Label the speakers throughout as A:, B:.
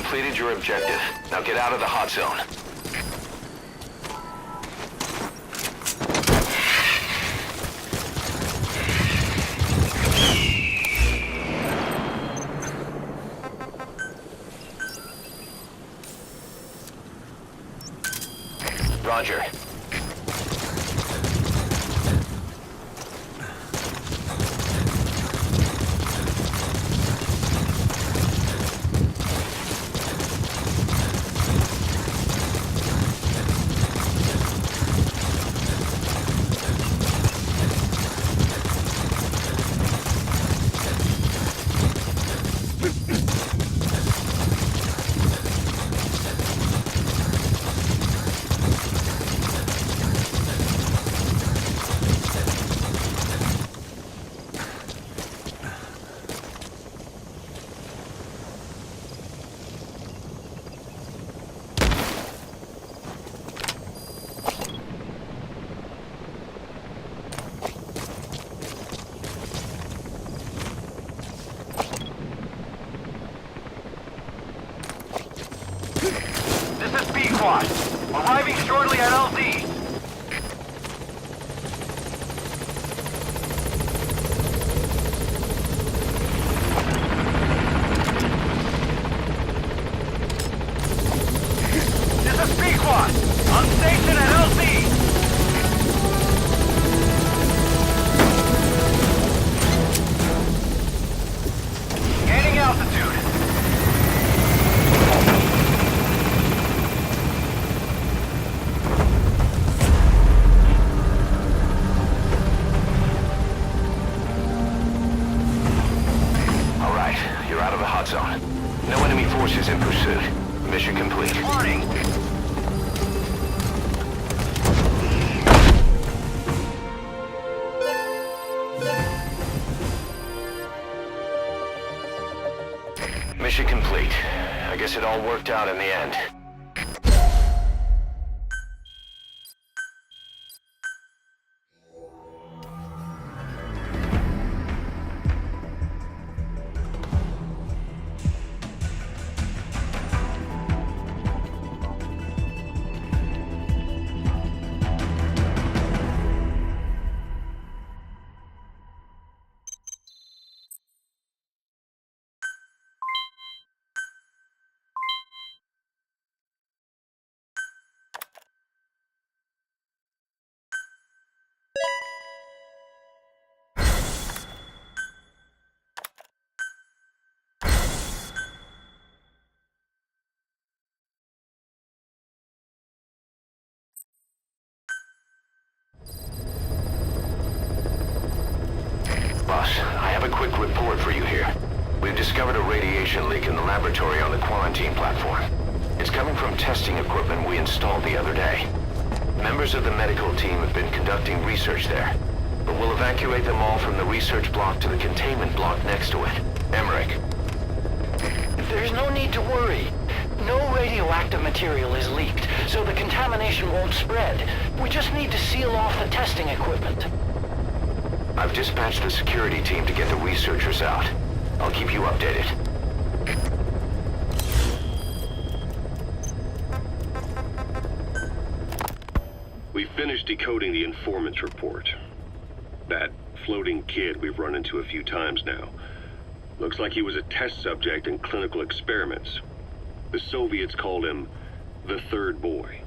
A: completed your objective. Now get out of the hot zone. Roger.
B: Arriving shortly at LZ. This is Pequod. On station at LZ. Gaining altitude.
A: Zone. No enemy forces in pursuit. Mission complete.
B: Warning!
A: Mission complete. I guess it all worked out in the end. Boss, I have a quick report for you here. We've discovered a radiation leak in the laboratory on the quarantine platform. It's coming from testing equipment we installed the other day. Members of the medical team have been conducting research there, but we'll evacuate them all from the research block to the containment block next to it. Emmerich.
C: There's no need to worry. No radioactive material is leaked, so the contamination won't spread. We just need to seal off the testing equipment.
A: I've dispatched the security team to get the researchers out. I'll keep you updated.
D: We finished decoding the informant's report. That floating kid we've run into a few times now. Looks like he was a test subject in clinical experiments. The Soviets called him the Third Boy.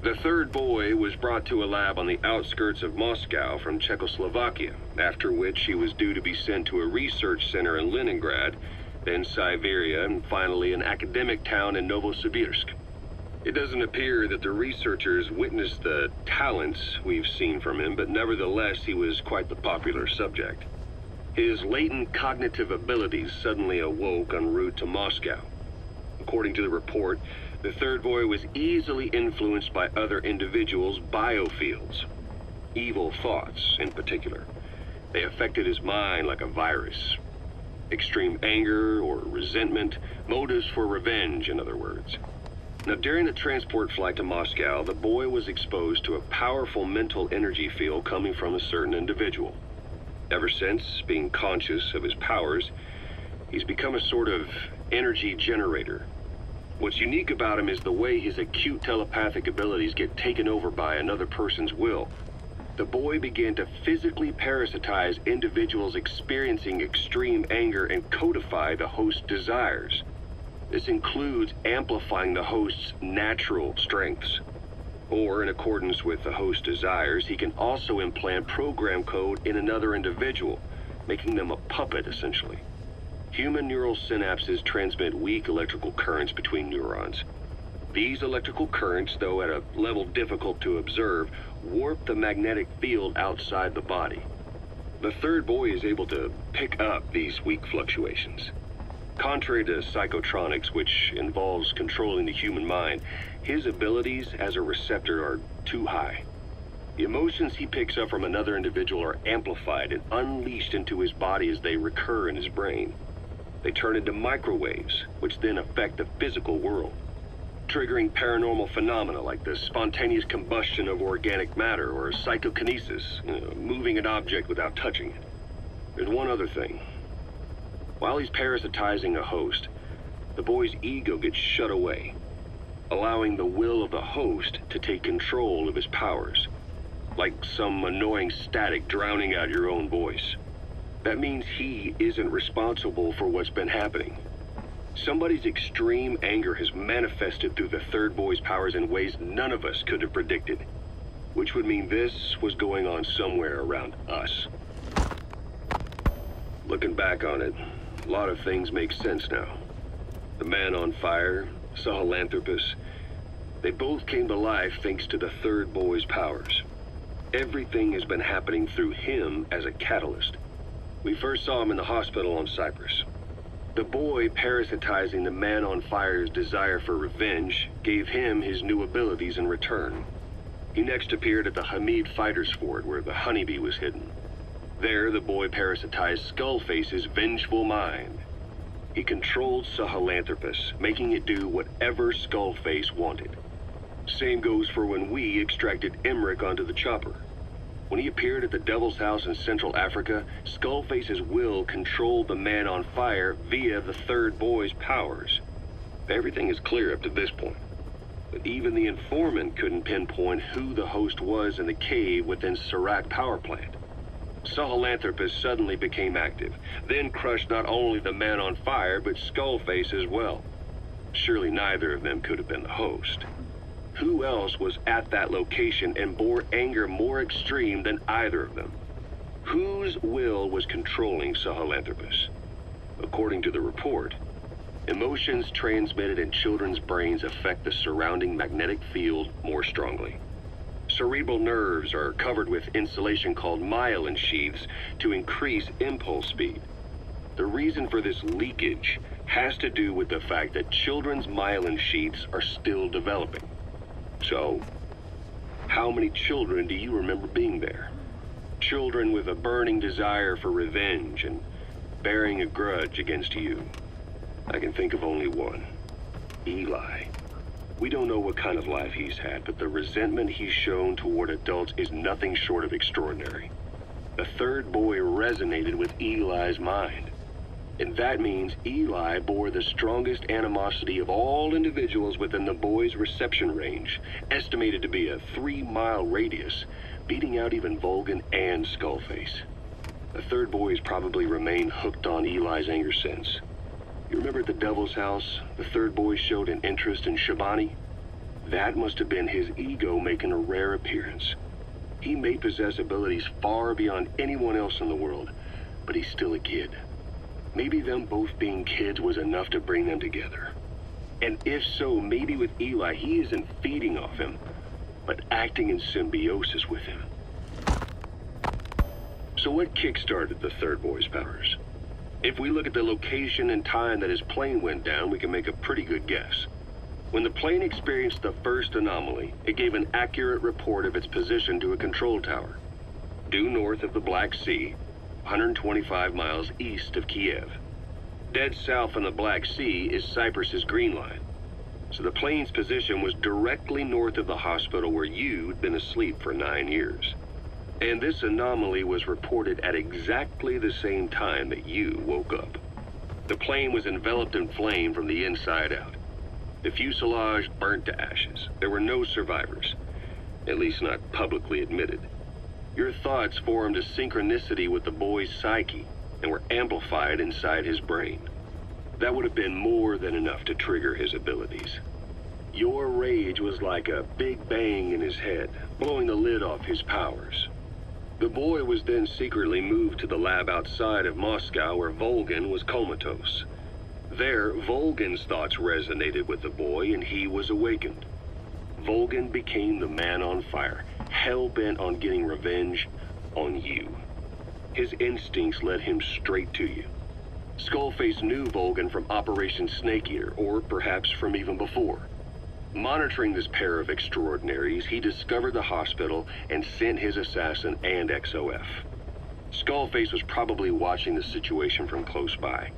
D: The Third Boy was brought to a lab on the outskirts of Moscow from Czechoslovakia, after which he was due to be sent to a research center in Leningrad, then Siberia, and finally an academic town in Novosibirsk. It doesn't appear that the researchers witnessed the talents we've seen from him, but nevertheless he was quite the popular subject. His latent cognitive abilities suddenly awoke en route to Moscow. According to the report, the Third Boy was easily influenced by other individuals' biofields. Evil thoughts, in particular. They affected his mind like a virus. Extreme anger or resentment, motives for revenge, in other words. Now, during the transport flight to Moscow, the boy was exposed to a powerful mental energy field coming from a certain individual. Ever since, being conscious of his powers, he's become a sort of energy generator. What's unique about him is the way his acute telepathic abilities get taken over by another person's will. The boy began to physically parasitize individuals experiencing extreme anger and codify the host's desires. This includes amplifying the host's natural strengths. Or, in accordance with the host's desires, he can also implant program code in another individual, making them a puppet, essentially. Human neural synapses transmit weak electrical currents between neurons. These electrical currents, though at a level difficult to observe, warp the magnetic field outside the body. The third boy is able to pick up these weak fluctuations. Contrary to psychotronics, which involves controlling the human mind, his abilities as a receptor are too high. The emotions he picks up from another individual are amplified and unleashed into his body as they recur in his brain. They turn into microwaves, which then affect the physical world, triggering paranormal phenomena like the spontaneous combustion of organic matter or psychokinesis, moving an object without touching it. There's one other thing. While he's parasitizing a host, the boy's ego gets shut away, allowing the will of the host to take control of his powers, like some annoying static drowning out your own voice. That means he isn't responsible for what's been happening. Somebody's extreme anger has manifested through the third boy's powers in ways none of us could have predicted, which would mean this was going on somewhere around us. Looking back on it, a lot of things make sense now. The man on fire, Sahelanthropus, they both came to life thanks to the third boy's powers. Everything has been happening through him as a catalyst. We first saw him in the hospital on Cyprus. The boy parasitizing the man on fire's desire for revenge gave him his new abilities in return. He next appeared at the Hamid Fighters Fort where the honeybee was hidden. There, the boy parasitized Skullface's vengeful mind. He controlled Sahelanthropus, making it do whatever Skullface wanted. Same goes for when we extracted Emmerich onto the chopper. When he appeared at the Devil's House in Central Africa, Skullface's will controlled the man on fire via the third boy's powers. Everything is clear up to this point. But even the informant couldn't pinpoint who the host was in the cave within Serac power plant. Sahelanthropus suddenly became active, then crushed not only the man on fire, but Skullface as well. Surely neither of them could have been the host. Who else was at that location and bore anger more extreme than either of them? Whose will was controlling Sahelanthropus? According to the report, emotions transmitted in children's brains affect the surrounding magnetic field more strongly. Cerebral nerves are covered with insulation called myelin sheaths to increase impulse speed. The reason for this leakage has to do with the fact that children's myelin sheaths are still developing. So, how many children do you remember being there? Children with a burning desire for revenge and bearing a grudge against you. I can think of only one. Eli. We don't know what kind of life he's had, but the resentment he's shown toward adults is nothing short of extraordinary. The third boy resonated with Eli's mind. And that means Eli bore the strongest animosity of all individuals within the boy's reception range, estimated to be a 3-mile radius, beating out even Vulcan and Skullface. The third boy has probably remained hooked on Eli's anger since. You remember at the Devil's House, the third boy showed an interest in Shabani? That must have been his ego making a rare appearance. He may possess abilities far beyond anyone else in the world, but he's still a kid. Maybe them both being kids was enough to bring them together. And if so, maybe with Eli, he isn't feeding off him, but acting in symbiosis with him. So what kick-started the third boy's powers? If we look at the location and time that his plane went down, we can make a pretty good guess. When the plane experienced the first anomaly, it gave an accurate report of its position to a control tower, due north of the Black Sea, 125 miles east of Kiev. Dead south on the Black Sea is Cyprus's Green Line. So the plane's position was directly north of the hospital where you'd been asleep for 9 years. And this anomaly was reported at exactly the same time that you woke up. The plane was enveloped in flame from the inside out. The fuselage burnt to ashes. There were no survivors, at least not publicly admitted. Your thoughts formed a synchronicity with the boy's psyche and were amplified inside his brain. That would have been more than enough to trigger his abilities. Your rage was like a big bang in his head, blowing the lid off his powers. The boy was then secretly moved to the lab outside of Moscow where Volgin was comatose. There, Volgin's thoughts resonated with the boy and he was awakened. Volgin became the man on fire, hell-bent on getting revenge on you. His instincts led him straight to you. Skullface knew Volgin from Operation Snake Eater, or perhaps from even before. Monitoring this pair of extraordinaries, he discovered the hospital and sent his assassin and XOF. Skullface was probably watching the situation from close by.